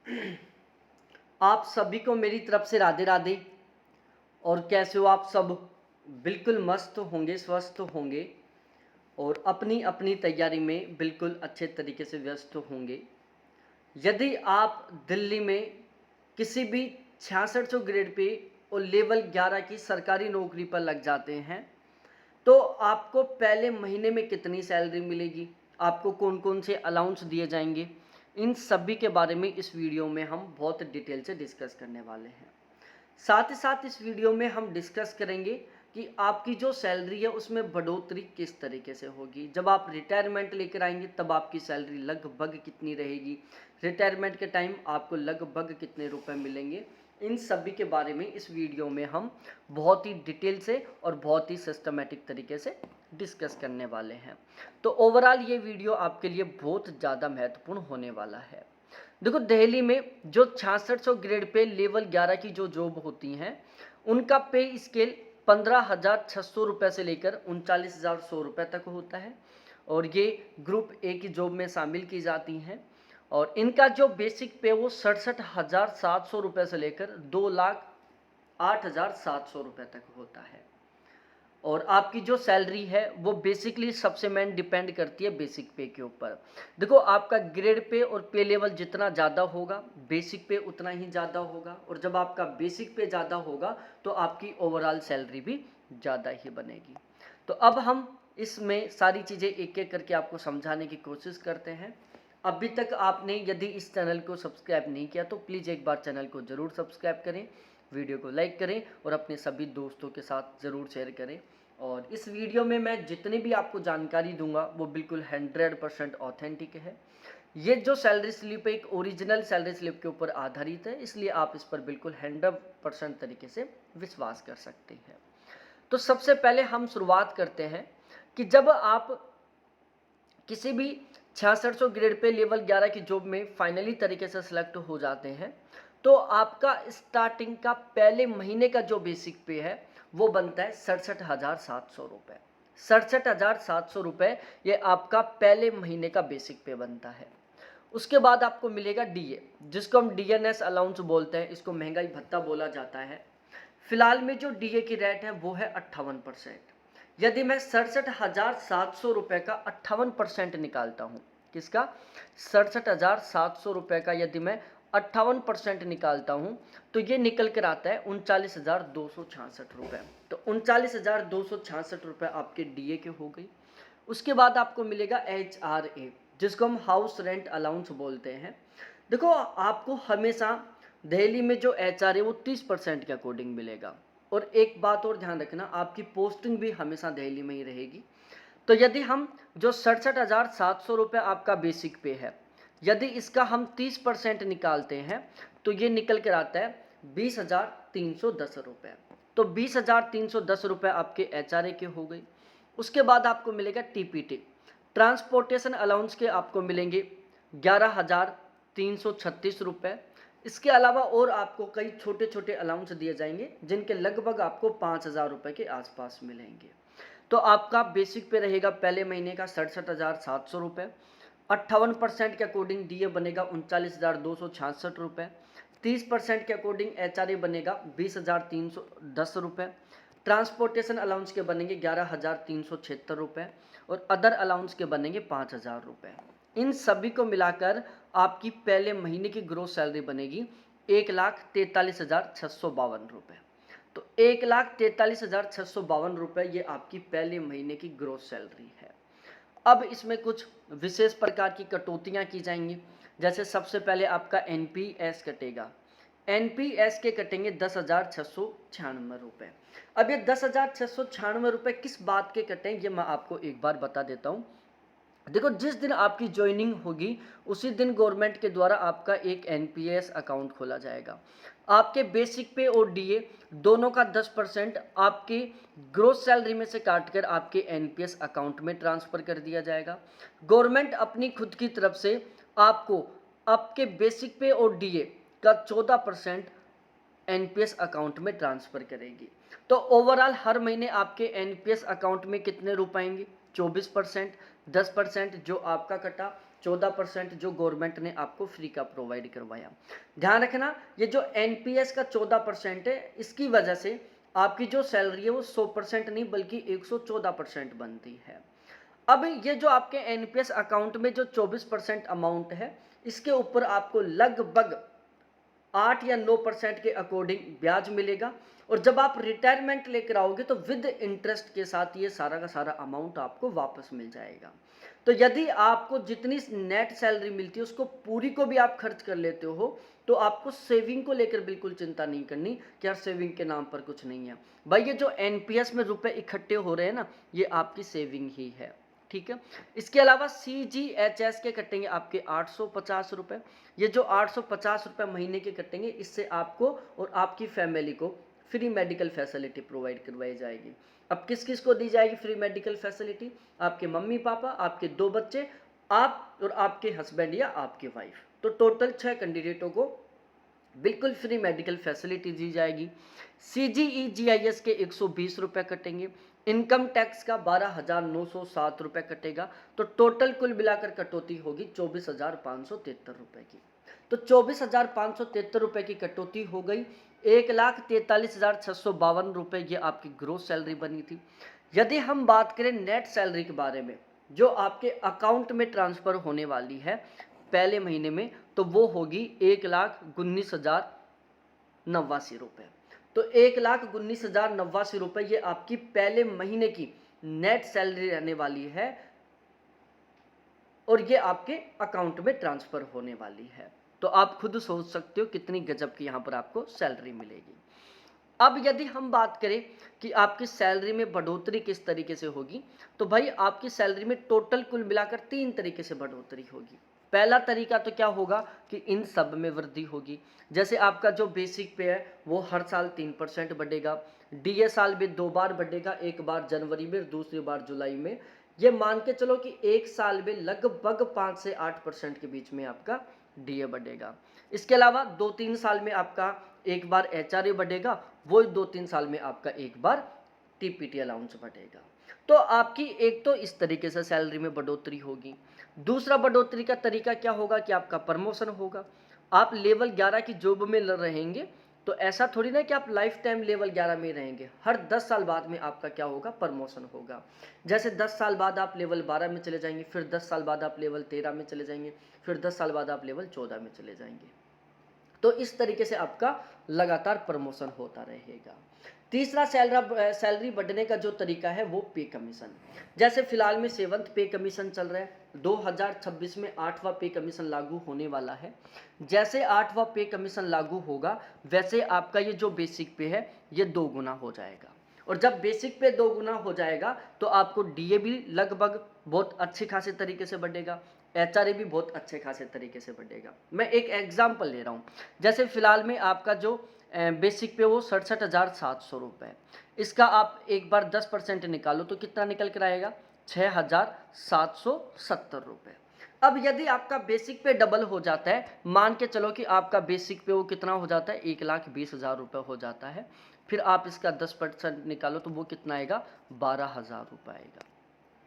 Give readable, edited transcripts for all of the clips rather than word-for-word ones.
आप सभी को मेरी तरफ से राधे राधे। और कैसे हो आप सब? बिल्कुल मस्त होंगे, स्वस्थ होंगे और अपनी अपनी तैयारी में बिल्कुल अच्छे तरीके से व्यस्त होंगे। यदि आप दिल्ली में किसी भी 6600 ग्रेड पे और लेवल 11 की सरकारी नौकरी पर लग जाते हैं तो आपको पहले महीने में कितनी सैलरी मिलेगी, आपको कौन कौन से अलाउंस दिए जाएंगे, इन सभी के बारे में इस वीडियो में हम बहुत डिटेल से डिस्कस करने वाले हैं। साथ ही साथ इस वीडियो में हम डिस्कस करेंगे कि आपकी जो सैलरी है उसमें बढ़ोतरी किस तरीके से होगी। जब आप रिटायरमेंट लेकर आएंगे तब आपकी सैलरी लगभग कितनी रहेगी, रिटायरमेंट के टाइम आपको लगभग कितने रुपए मिलेंगे, इन सभी के बारे में इस वीडियो में हम बहुत ही डिटेल से और बहुत ही सिस्टमेटिक तरीके से डिस्कस करने वाले हैं। तो ओवरऑल ये वीडियो आपके लिए बहुत ज़्यादा महत्वपूर्ण होने वाला है। देखो, दिल्ली में जो 6600 ग्रेड पे लेवल 11 की जो जॉब होती हैं उनका पे स्केल 15,600 रुपये से लेकर 39,100 रुपये तक होता है और ये ग्रुप ए की जॉब में शामिल की जाती हैं। और इनका जो बेसिक पे वो 67,700 रुपये से लेकर 2,08,700 रुपये तक होता है। और आपकी जो सैलरी है वो बेसिकली सबसे मेन डिपेंड करती है बेसिक पे के ऊपर। देखो, आपका ग्रेड पे और पे लेवल जितना ज़्यादा होगा बेसिक पे उतना ही ज़्यादा होगा, और जब आपका बेसिक पे ज़्यादा होगा तो आपकी ओवरऑल सैलरी भी ज़्यादा ही बनेगी। तो अब हम इसमें सारी चीज़ें एक एक करके आपको समझाने की कोशिश करते हैं। अभी तक आपने यदि इस चैनल को सब्सक्राइब नहीं किया तो प्लीज़ एक बार चैनल को ज़रूर सब्सक्राइब करें, वीडियो को लाइक करें और अपने सभी दोस्तों के साथ ज़रूर शेयर करें। और इस वीडियो में मैं जितनी भी आपको जानकारी दूंगा वो बिल्कुल 100% ऑथेंटिक है। ये जो सैलरी स्लिप है एक ओरिजिनल सैलरी स्लिप के ऊपर आधारित है, इसलिए आप इस पर बिल्कुल 100% तरीके से विश्वास कर सकते हैं। तो सबसे पहले हम शुरुआत करते हैं कि जब आप किसी भी 6600 ग्रेड पे लेवल 11 की जॉब में फाइनली तरीके से सिलेक्ट हो जाते हैं तो आपका स्टार्टिंग का पहले महीने का जो बेसिक पे है वो बनता है 67,700 रुपये। 67,700 रुपये ये आपका पहले महीने का बेसिक पे बनता है। उसके बाद आपको मिलेगा डीए, जिसको हम डीएनएस अलाउंस बोलते हैं, इसको महंगाई भत्ता बोला जाता है। फिलहाल में जो डीए की रेट है वो है 58%। यदि मैं 67,700 रुपये का 58% निकालता हूँ, किसका? 67,700 रुपये का यदि मैं 58% निकालता हूँ तो ये निकल कर आता है 39,266 रुपये। तो 39,266 रुपये आपके डीए के हो गई। उसके बाद आपको मिलेगा HRA, जिसको हम हाउस रेंट अलाउंस बोलते हैं। देखो, आपको हमेशा दिल्ली में जो HRA वो 30% के अकॉर्डिंग मिलेगा। और एक बात और ध्यान रखना, आपकी पोस्टिंग भी हमेशा दिल्ली में ही रहेगी। तो यदि हम जो 67,700 रुपये आपका बेसिक पे है, यदि इसका हम 30% निकालते हैं तो ये निकल कर आता है 20,310 रुपये। तो 20,310 रुपये आपके HRA के हो गई। उसके बाद आपको मिलेगा TPT, ट्रांसपोर्टेशन अलाउंस के आपको मिलेंगे 11,336 रुपये। इसके अलावा और आपको कई छोटे छोटे अलाउंस दिए जाएंगे जिनके लगभग आपको 5,000 रुपये के आसपास मिलेंगे। तो आपका बेसिक पे रहेगा पहले महीने का 67,700 रुपये। 58% के अकॉर्डिंग डीए बनेगा 39,266 रुपये। 30% के अकॉर्डिंग HRA बनेगा 20,310 रुपये। ट्रांसपोर्टेशन अलाउंस के बनेंगे 11,376 रुपये और अदर अलाउंस के बनेंगे 5,000 रुपये। इन सभी को मिलाकर आपकी पहले महीने की ग्रोस सैलरी बनेगी 1,43,652 रुपये। तो 1,43,652 रुपये ये आपकी पहले महीने की ग्रोस सैलरी है। अब इसमें कुछ विशेष प्रकार की कटौतियाँ की जाएंगी। जैसे सबसे पहले आपका NPS कटेगा। NPS के कटेंगे 10,696 रुपये। अब ये 10,696 रुपये किस बात के कटें ये मैं आपको एक बार बता देता हूँ। देखो, जिस दिन आपकी ज्वाइनिंग होगी उसी दिन गवर्नमेंट के द्वारा आपका एक NPS अकाउंट खोला जाएगा। आपके बेसिक पे और डीए दोनों का 10% आपकी ग्रोस सैलरी में से काटकर आपके NPS अकाउंट में ट्रांसफ़र कर दिया जाएगा। गवर्नमेंट अपनी खुद की तरफ से आपको आपके बेसिक पे और डीए का 14% NPS अकाउंट में ट्रांसफ़र करेगी। तो ओवरऑल हर महीने आपके NPS अकाउंट में कितने रुपए आएंगे? 24%। 10% जो आपका कटा 14% जो गवर्नमेंट ने आपको फ्री का प्रोवाइड करवाया। ध्यान रखना, ये जो एनपीएस का 14% है, इसकी वजह से आपकी जो सैलरी है वो 100% नहीं बल्कि 114% बनती है। अब ये जो आपके एनपीएस अकाउंट में जो 24% अमाउंट है, इसके ऊपर आपको लगभग 8 या 9% के अकॉर्डिंग ब्याज मिलेगा। और जब आप रिटायरमेंट लेकर आओगे तो विद इंटरेस्ट के साथ ये सारा का सारा अमाउंट आपको वापस मिल जाएगा। तो यदि आपको जितनी नेट सैलरी मिलती है उसको पूरी को भी आप खर्च कर लेते हो तो आपको सेविंग को लेकर बिल्कुल चिंता नहीं करनी कि यार सेविंग के नाम पर कुछ नहीं है। भाई ये जो एनपीएस में रुपए इकट्ठे हो रहे हैं ना, ये आपकी सेविंग ही है। ठीक है, इसके अलावा CGHS के कटेंगे आपके 850 रुपये। ये जो 850 रुपये महीने के कटेंगे, इससे आपको और आपकी फैमिली को फ्री मेडिकल फैसिलिटी प्रोवाइड करवाई जाएगी। अब किस किस को दी जाएगी फ्री मेडिकल फैसिलिटी? आपके मम्मी पापा, आपके 2 बच्चे, आप और आपके हस्बैंड या आपके वाइफ, तो टोटल 6 कैंडिडेटों को बिल्कुल फ्री मेडिकल फैसिलिटी दी जाएगी। CGE-GIS के 120 रुपये कटेंगे। इनकम टैक्स का 12,907 रुपये कटेगा। तो टोटल कुल मिलाकर कटौती होगी 24,573 रुपये की। तो 24,573 रुपये की कटौती हो गई। 1,43,652 रुपये ये आपकी ग्रोस सैलरी बनी थी। यदि हम बात करें नेट सैलरी के बारे में जो आपके अकाउंट में ट्रांसफ़र होने वाली है पहले महीने में, तो वो होगी 1,19,089 रुपये। तो 1,19,089 रुपये ये आपकी पहले महीने की नेट सैलरी रहने वाली है और ये आपके अकाउंट में ट्रांसफ़र होने वाली है। तो आप खुद सोच सकते हो कितनी गजब की यहाँ पर आपको सैलरी मिलेगी। अब यदि हम बात करें कि आपकी सैलरी में बढ़ोतरी किस तरीके से होगी, तो भाई आपकी सैलरी में टोटल कुल मिलाकर 3 तरीके से बढ़ोतरी होगी। पहला तरीका तो क्या होगा कि इन सब में वृद्धि होगी। जैसे आपका जो बेसिक पे है वो हर साल 3% बढ़ेगा। डीए साल में 2 बार बढ़ेगा, एक बार जनवरी में, दूसरी बार जुलाई में। ये मान के चलो कि एक साल में लगभग 5 से 8% के बीच में आपका डीए बढ़ेगा। इसके अलावा 2-3 साल में आपका एक बार एचआरए बढ़ेगा, वो 2-3 साल में आपका एक बार टीपीटी अलाउंस बढ़ेगा। तो आपकी एक तो इस तरीके से सैलरी में बढ़ोतरी होगी। दूसरा बढ़ोतरी का तरीका क्या होगा कि आपका प्रमोशन होगा। आप लेवल 11 की जॉब में रहेंगे तो ऐसा थोड़ी ना कि आप लाइफ टाइम लेवल 11 में रहेंगे। हर 10 साल बाद में आपका क्या होगा, प्रमोशन होगा। जैसे 10 साल बाद आप लेवल 12 में चले जाएंगे, फिर 10 साल बाद आप लेवल 13 में चले जाएंगे, फिर 10 साल बाद आप लेवल 14 में चले जाएंगे। तो इस तरीके से आपका लगातार प्रमोशन होता रहेगा। तीसरा सैलरी बढ़ने का जो तरीका है वो पे कमीशन। जैसे फिलहाल में 7th पे कमीशन चल रहा है, 2026 में 8वां पे कमीशन लागू होने वाला है। जैसे 8वां पे कमीशन लागू होगा वैसे आपका ये जो बेसिक पे है ये 2 गुना हो जाएगा। और जब बेसिक पे 2 गुना हो जाएगा तो आपको डीए भी लगभग बहुत अच्छे खासे तरीके से बढ़ेगा, एचआरए भी बहुत अच्छे खासे तरीके से बढ़ेगा। मैं एक एग्जाम्पल ले रहा हूँ। जैसे फिलहाल में आपका जो बेसिक पे वो 67,700 रुपये, इसका आप एक बार 10% निकालो तो कितना निकल कर आएगा, 6,770 रुपये। अब यदि आपका बेसिक पे डबल हो जाता है, मान के चलो कि आपका बेसिक पे वो कितना हो जाता है, 1,20,000 रुपये हो जाता है, फिर आप इसका 10% निकालो तो वो कितना आएगा, 12,000 रुपये आएगा।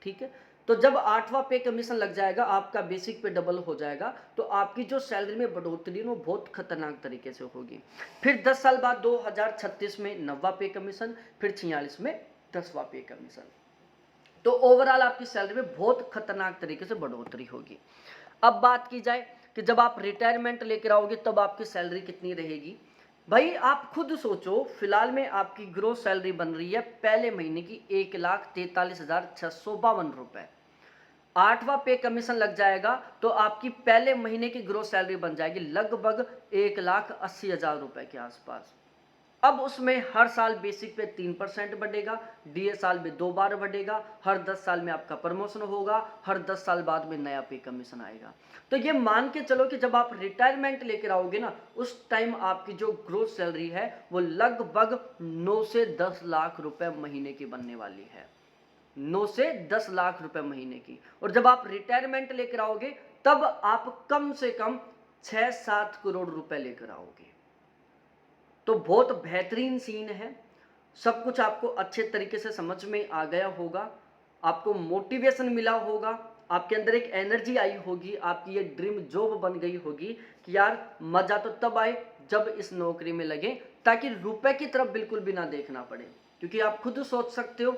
ठीक है, तो जब 8वां पे कमीशन लग जाएगा, आपका बेसिक पे डबल हो जाएगा, तो आपकी जो सैलरी में बढ़ोतरी वो बहुत खतरनाक तरीके से होगी। फिर 10 साल बाद 2036 में 9वां पे कमीशन, फिर 46 में 10वां पे कमीशन। तो ओवरऑल आपकी सैलरी में बहुत खतरनाक तरीके से बढ़ोतरी होगी। अब बात की जाए कि जब आप रिटायरमेंट लेकर आओगे तब आपकी सैलरी कितनी रहेगी। भाई आप खुद सोचो, फिलहाल में आपकी ग्रोस सैलरी बन रही है पहले महीने की 1,43,652 रुपये। 8वां पे कमीशन लग जाएगा तो आपकी पहले महीने की ग्रोस सैलरी बन जाएगी लगभग 1,80,000 रुपये के आसपास। अब उसमें हर साल बेसिक पे 3% बढ़ेगा, डीए साल में 2 बार बढ़ेगा, हर 10 साल में आपका प्रमोशन होगा, हर 10 साल बाद में नया पे कमीशन आएगा। तो ये मान के चलो कि जब आप रिटायरमेंट लेकर आओगे ना, उस टाइम आपकी जो ग्रोस सैलरी है वो लगभग 9 से 10 लाख रुपए महीने की बनने वाली है, 9 से 10 लाख रुपए महीने की। और जब आप रिटायरमेंट लेकर आओगे तब आप कम से कम 6-7 करोड़ रुपए लेकर आओगे। तो बहुत बेहतरीन सीन है। सब कुछ आपको अच्छे तरीके से समझ में आ गया होगा, आपको मोटिवेशन मिला होगा, आपके अंदर एक एनर्जी आई होगी, आपकी ये ड्रीम जॉब बन गई होगी कि यार मजा तो तब आए जब इस नौकरी में लगे, ताकि रुपए की तरफ बिल्कुल भी ना देखना पड़े। क्योंकि आप खुद सोच सकते हो,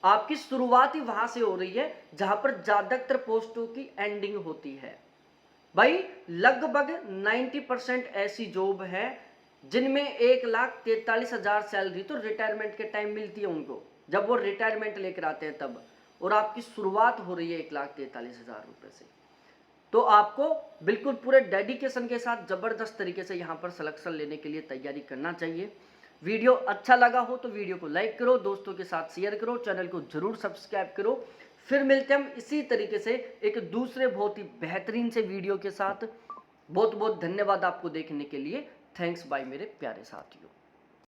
आपकी शुरुआत ही वहां से हो रही है जहां पर ज्यादातर पोस्टों की एंडिंग होती है। भाई लगभग 90% ऐसी जॉब है जिनमें 1,43,000 सैलरी तो रिटायरमेंट के टाइम मिलती है उनको, जब वो रिटायरमेंट लेकर आते हैं तब, और आपकी शुरुआत हो रही है 1,43,000 रुपए से। तो आपको बिल्कुल पूरे डेडिकेशन के साथ जबरदस्त तरीके से यहाँ पर सिलेक्शन लेने के लिए तैयारी करना चाहिए। वीडियो अच्छा लगा हो तो वीडियो को लाइक करो, दोस्तों के साथ शेयर करो, चैनल को जरूर सब्सक्राइब करो। फिर मिलते हैं हम इसी तरीके से एक दूसरे बहुत ही बेहतरीन से वीडियो के साथ। बहुत बहुत धन्यवाद आपको देखने के लिए। थैंक्स बाय मेरे प्यारे साथियों।